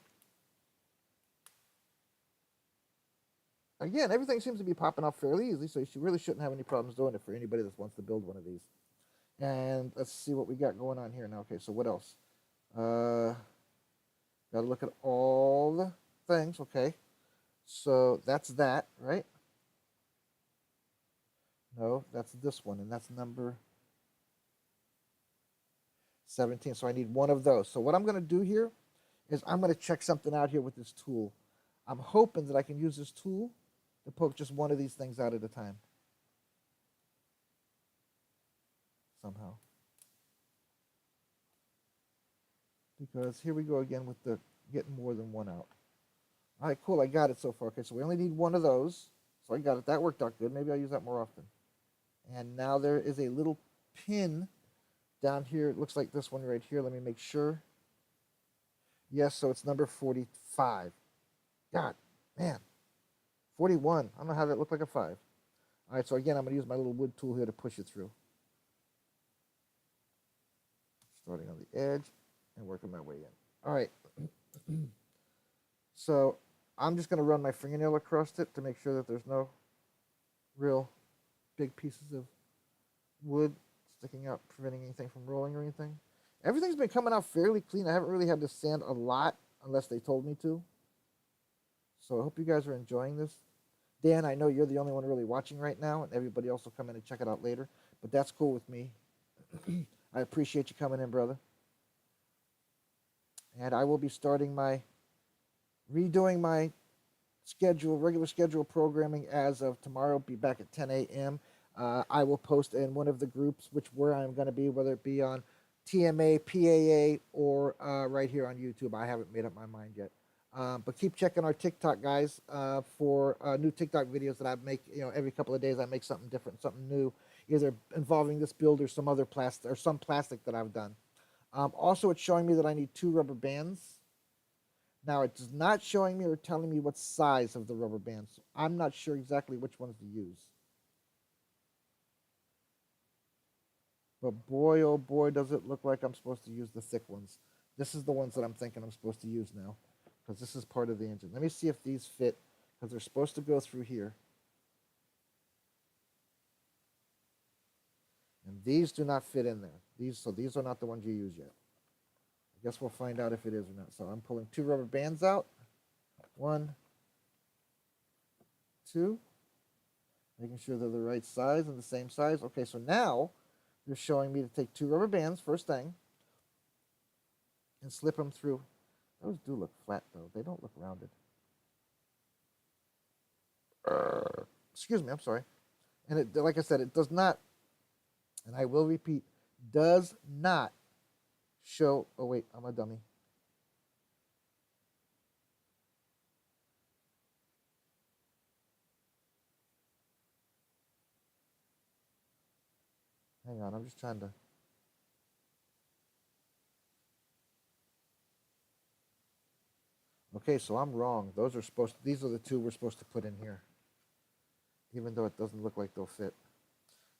Again, everything seems to be popping up fairly easily, so you really shouldn't have any problems doing it for anybody that wants to build one of these. And let's see what we got going on here now. Okay, so what else? Got to look at all the things. Okay, so that's that, right? No, that's this one, and that's number 17. So I need one of those. So what I'm going to do here is I'm going to check something out here with this tool. I'm hoping that I can use this tool to poke just one of these things out at a time. Somehow. Because here we go again with the getting more than one out. All right, cool. I got it so far. Okay, so we only need one of those. So I got it. That worked out good. Maybe I'll use that more often. And now there is a little pin down here. It looks like this one right here. Let me make sure. Yes, so it's number 45. God, man. 41. I don't know how that looked like a 5. All right, so again, I'm going to use my little wood tool here to push it through. Starting on the edge and working my way in. All right. So I'm just going to run my fingernail across it to make sure that there's no real big pieces of wood sticking out, preventing anything from rolling or anything. Everything's been coming out fairly clean. I haven't really had to sand a lot unless they told me to. So I hope you guys are enjoying this. Dan, I know you're the only one really watching right now, and everybody else will come in and check it out later. But that's cool with me. I appreciate you coming in, brother. And I will be starting redoing my regular schedule programming as of tomorrow. I'll be back at 10 a.m. I will post in one of the groups where I'm going to be, whether it be on TMA, PAA, or right here on YouTube. I haven't made up my mind yet. But keep checking our TikTok, guys, for new TikTok videos that I make. Every couple of days I make something different, something new, either involving this build or some other plastic or some plastic that I've done. Also, it's showing me that I need 2 rubber bands. Now, it is not showing me or telling me what size of the rubber bands. So I'm not sure exactly which ones to use. But boy, oh boy, does it look like I'm supposed to use the thick ones. This is the ones that I'm thinking I'm supposed to use now, because this is part of the engine. Let me see if these fit, because they're supposed to go through here. And these do not fit in there. So these are not the ones you use yet. I guess we'll find out if it is or not. So I'm pulling 2 rubber bands out. 1, 2. Making sure they're the right size and the same size. Okay, so now they're showing me to take 2 rubber bands, first thing, and slip them through. Those do look flat, though. They don't look rounded. Excuse me, I'm sorry. And like I said, it does not, and I will repeat, does not show, oh wait, I'm a dummy. Hang on, I'm just trying to. Okay, so I'm wrong. These are the 2 we're supposed to put in here, even though it doesn't look like they'll fit.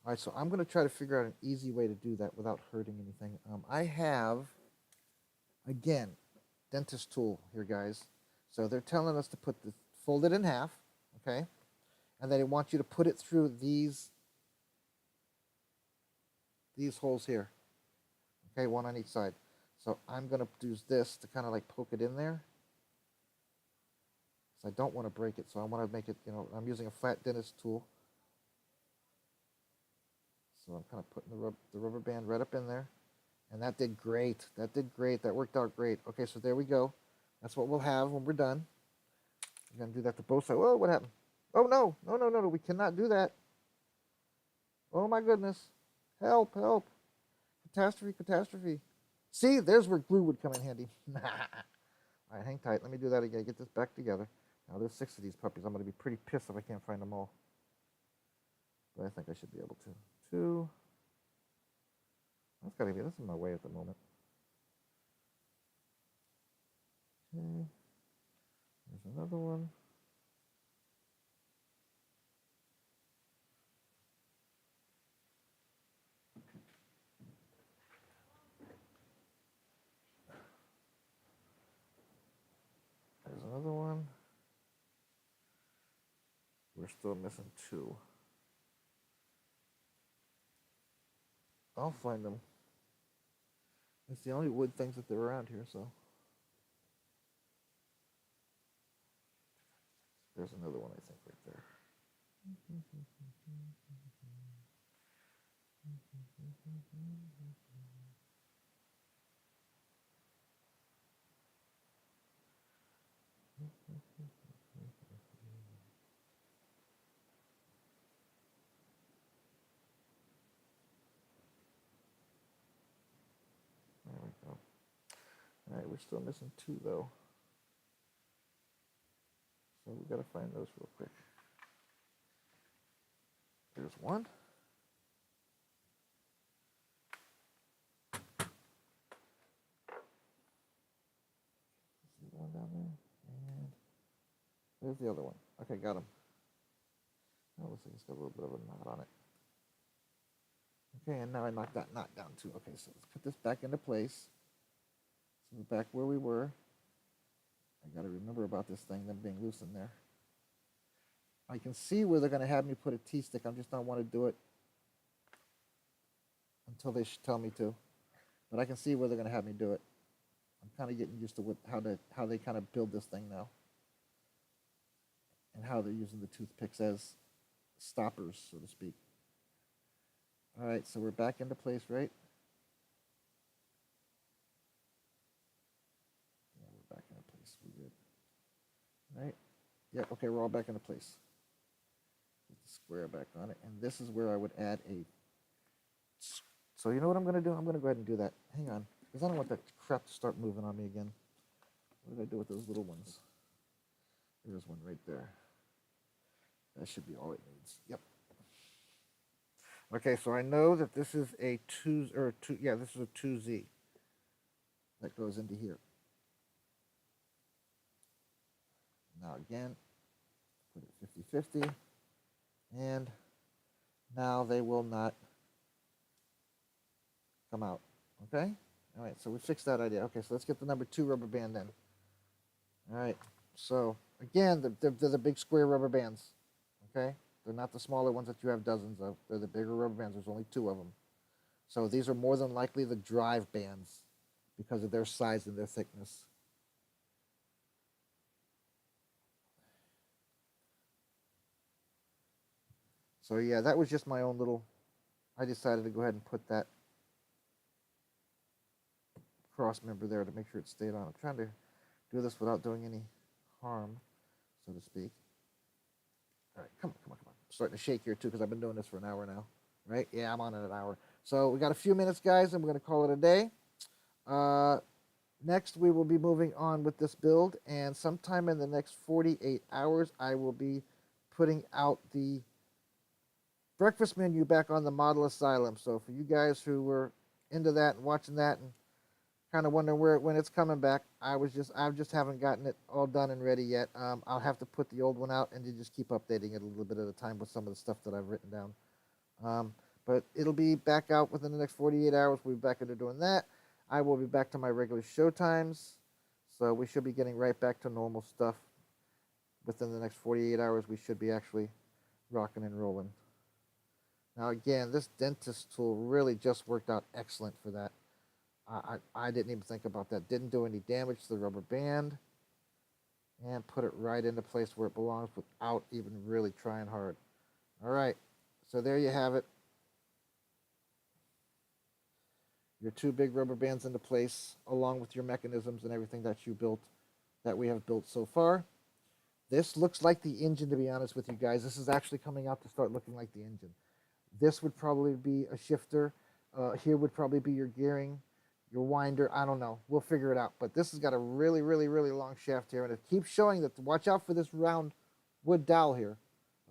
All right, so I'm going to try to figure out an easy way to do that without hurting anything. I have, again, dentist tool here, guys. So they're telling us to fold it in half, okay? And then they want you to put it through these holes here, okay, one on each side. So I'm going to use this to kind of like poke it in there. So I don't want to break it, so I want to make it, I'm using a flat dentist tool. So I'm kind of putting the rubber band right up in there. And that did great. That did great. That worked out great. Okay, so there we go. That's what we'll have when we're done. We're going to do that to both sides. Whoa, what happened? Oh, no. No, no, no, no. We cannot do that. Oh, my goodness. Help, help. Catastrophe, catastrophe. See, there's where glue would come in handy. All right, hang tight. Let me do that again. Get this back together. Now, there's 6 of these puppies. I'm going to be pretty pissed if I can't find them all. But I think I should be able to. 2. That's in my way at the moment. Okay. There's another one. still missing 2. I'll find them. It's the only wood things that they're around here, so. There's another one, I think, right there. There we go. All right, we're still missing 2, though. So we got to find those real quick. There's 1. See the one down there? And there's the other one. Okay, got him. Oh, looks like it's got a little bit of a knot on it. Okay, and now I knocked that knot down too. Okay, so let's put this back into place. So we're back where we were. I got to remember about this thing, them being loose in there. I can see where they're going to have me put a T-stick. I just don't want to do it until they tell me to. But I can see where they're going to have me do it. I'm kind of getting used to how they kind of build this thing now. And how they're using the toothpicks as stoppers, so to speak. All right, so we're back into place, right? Yeah, we're back into place. We're good. All right? Yep, okay, we're all back into place. Put the square back on it. And this is where I would add a... So you know what I'm going to do? I'm going to go ahead and do that. Hang on, because I don't want that crap to start moving on me again. What did I do with those little ones? There's one right there. That should be all it needs. Yep. Okay, so I know that this is a 2, yeah, this is a 2Z that goes into here. Now again, put it 50-50, and now they will not come out, okay? All right, so we fixed that idea. Okay, so let's get the number 2 rubber band in. All right, so again, they're the big square rubber bands, okay? They're not the smaller ones that you have dozens of. They're the bigger rubber bands. There's only 2 of them. So these are more than likely the drive bands because of their size and their thickness. So yeah, that was just my own little, I decided to go ahead and put that cross member there to make sure it stayed on. I'm trying to do this without doing any harm, so to speak. All right, come on. I'm starting to shake here too because I've been doing this for an hour now, right? Yeah, I'm on it an hour. So we got a few minutes, guys, and we're going to call it a day. Next, we will be moving on with this build, and sometime in the next 48 hours, I will be putting out the breakfast menu back on the Model Asylum. So for you guys who were into that and watching that and kind of wondering when it's coming back, I just haven't gotten it all done and ready yet. I'll have to put the old one out and just keep updating it a little bit at a time with some of the stuff that I've written down. But it'll be back out within the next 48 hours. We'll be back into doing that. I will be back to my regular show times. So we should be getting right back to normal stuff. Within the next 48 hours, we should be actually rocking and rolling. Now again, this dentist tool really just worked out excellent for that. I didn't even think about that. Didn't do any damage to the rubber band. And put it right into place where it belongs without even really trying hard. All right, so there you have it. Your 2 big rubber bands into place, along with your mechanisms and everything that you built, that we have built so far. This looks like the engine, to be honest with you guys. This is actually coming out to start looking like the engine. This would probably be a shifter. Here would probably be your gearing, your winder. I don't know. We'll figure it out. But this has got a really, really, really long shaft here. And it keeps showing that, watch out for this round wood dowel here.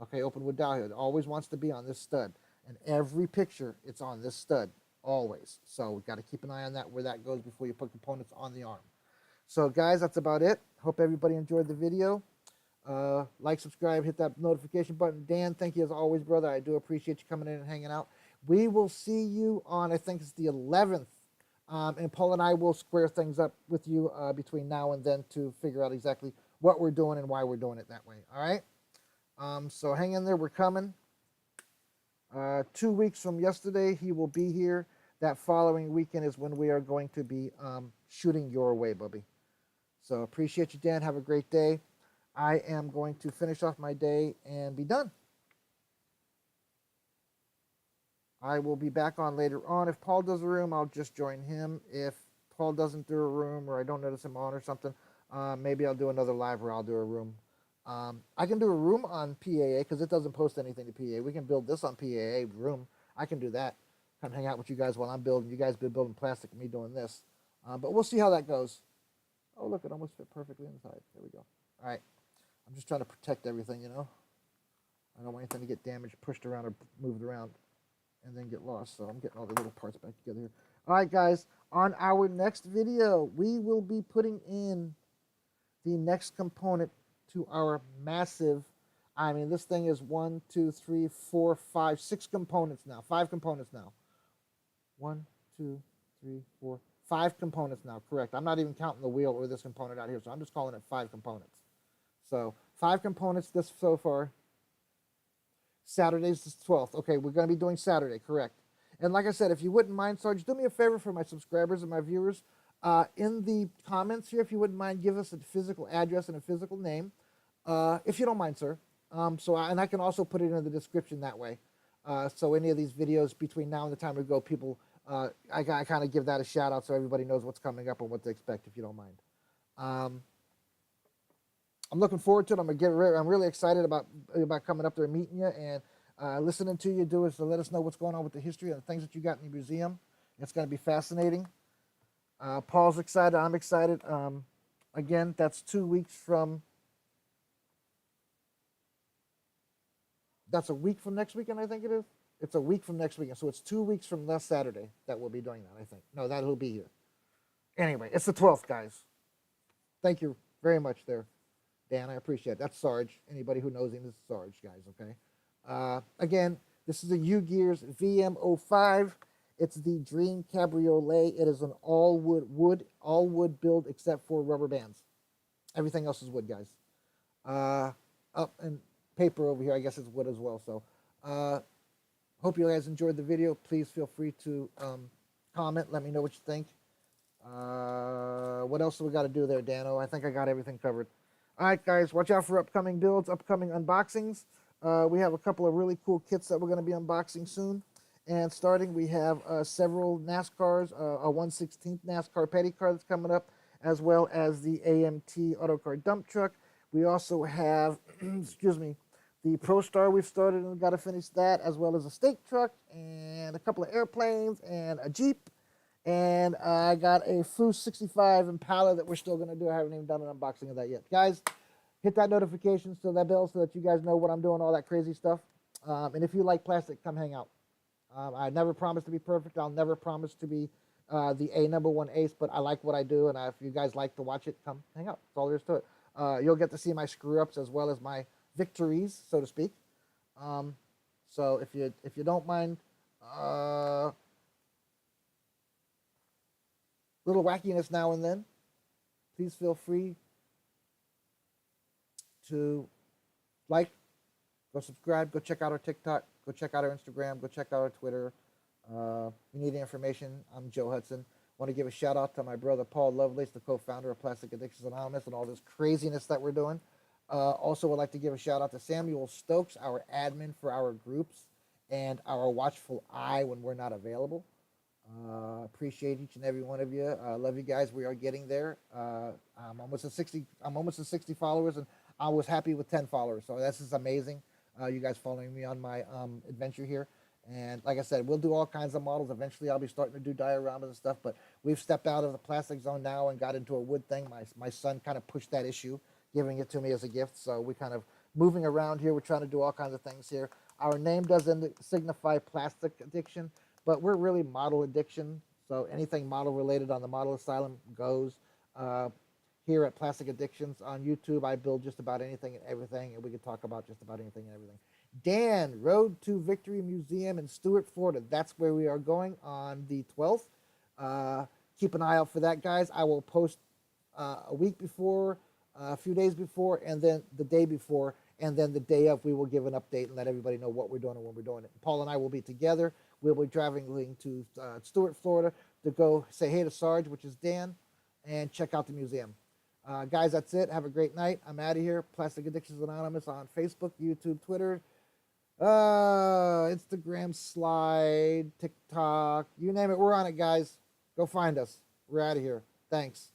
Okay, open wood dowel here. It always wants to be on this stud. And every picture, it's on this stud. Always. So we've got to keep an eye on that, where that goes before you put components on the arm. So guys, that's about it. Hope everybody enjoyed the video. Like, subscribe, hit that notification button. Dan, thank you as always, brother. I do appreciate you coming in and hanging out. We will see you on, I think it's the 11th. And Paul and I will square things up with you between now and then to figure out exactly what we're doing and why we're doing it that way. All right? So hang in there. We're coming. 2 weeks from yesterday, he will be here. That following weekend is when we are going to be shooting your way, Bubby. So appreciate you, Dan. Have a great day. I am going to finish off my day and be done. I will be back on later on. If Paul does a room, I'll just join him. If Paul doesn't do a room or I don't notice him on or something, maybe I'll do another live or I'll do a room. I can do a room on PAA because it doesn't post anything to PAA. We can build this on PAA room. I can do that. Come hang out with you guys while I'm building. You guys been building plastic and me doing this. But we'll see how that goes. Oh, look, it almost fit perfectly inside. There we go. All right. I'm just trying to protect everything, you know. I don't want anything to get damaged, pushed around, or moved around and then get lost. So I'm getting all the little parts back together here. All right, guys. On our next video, we will be putting in the next component to our massive, I mean, this thing is 1, 2, 3, 4, 5, 6 components now. 5 components now. 1, 2, 3, 4, 5 components now. Correct. I'm not even counting the wheel or this component out here, so I'm just calling it 5 components. So 5 components this so far. Saturday's the 12th. Okay, we're going to be doing Saturday, correct. And like I said, if you wouldn't mind, Sarge, do me a favor for my subscribers and my viewers. In the comments here, if you wouldn't mind, give us a physical address and a physical name, if you don't mind, sir. And I can also put it in the description that way. So any of these videos between now and the time we go, people, I kind of give that a shout out so everybody knows what's coming up and what to expect, if you don't mind. I'm looking forward to it. I'm really excited about coming up there and meeting you and listening to you do it to let us know what's going on with the history and the things that you got in the museum. It's going to be fascinating. Paul's excited. I'm excited. Again, that's 2 weeks from. That's a week from next weekend, I think it is. It's a week from next weekend, so it's 2 weeks from last Saturday that we'll be doing that. I think. No, that he'll be here. Anyway, it's the 12th, guys. Thank you very much, there, Dan. I appreciate it. That's Sarge. Anybody who knows him is Sarge, guys. Okay. Again, this is a UGears VM05. It's the Dream Cabriolet. It is an all wood build except for rubber bands. Everything else is wood, guys. And paper over here, I guess, is wood as well. So, hope you guys enjoyed the video. Please feel free to comment. Let me know what you think. What else do we got to do there, Dano? I think I got everything covered. All right, guys, watch out for upcoming builds, upcoming unboxings. We have a couple of really cool kits that we're going to be unboxing soon. And starting, we have several NASCARs, a 1/16th NASCAR petty car that's coming up, as well as the AMT Autocar dump truck. We also have, excuse me, the ProStar we've started and got to finish that, as well as a stake truck and a couple of airplanes and a Jeep. And I got a Fu 65 Impala that we're still going to do. I haven't even done an unboxing of that yet. Guys, hit that notification so that bell so that you guys know what I'm doing, all that crazy stuff. And if you like plastic, come hang out. I never promise to be perfect. I'll never promise to be the #1 ace, but I like what I do. And if you guys like to watch it, come hang out. That's all there is to it. You'll get to see my screw-ups as well as my victories, so to speak. So if you don't mind little wackiness now and then, please feel free to like, go subscribe, go check out our TikTok, go check out our Instagram, go check out our Twitter. You need any information, I'm Joe Hudson. Want to give a shout out to my brother Paul Lovelace, the co-founder of Plastic Addictions Anonymous, and all this craziness that we're doing. Also would like to give a shout out to Samuel Stokes, our admin for our groups, and our watchful eye when we're not available. Appreciate each and every one of you. Love you guys. We are getting there. I'm almost at 60 followers, and I was happy with 10 followers. So this is amazing. You guys following me on my adventure here. And like I said, we'll do all kinds of models. Eventually, I'll be starting to do dioramas and stuff. But we've stepped out of the plastic zone now and got into a wood thing. My son kind of pushed that issue, giving it to me as a gift. So we kind of moving around here. We're trying to do all kinds of things here. Our name doesn't signify plastic addiction, but we're really model addiction. So anything model related on the Model Asylum goes. Here at Plastic Addictions on YouTube, I build just about anything and everything, and we can talk about just about anything and everything. Dan, Road to Victory Museum in Stuart, Florida. That's where we are going on the 12th. Keep an eye out for that, guys. I will post a week before, a few days before, and then the day before. And then the day of, we will give an update and let everybody know what we're doing and when we're doing it. Paul and I will be together. We'll be traveling to Stuart, Florida to go say hey to Sarge, which is Dan, and check out the museum. Guys, that's it. Have a great night. I'm out of here. Plastic Addictions Anonymous on Facebook, YouTube, Twitter, Instagram, Slide, TikTok, you name it. We're on it, guys. Go find us. We're out of here. Thanks.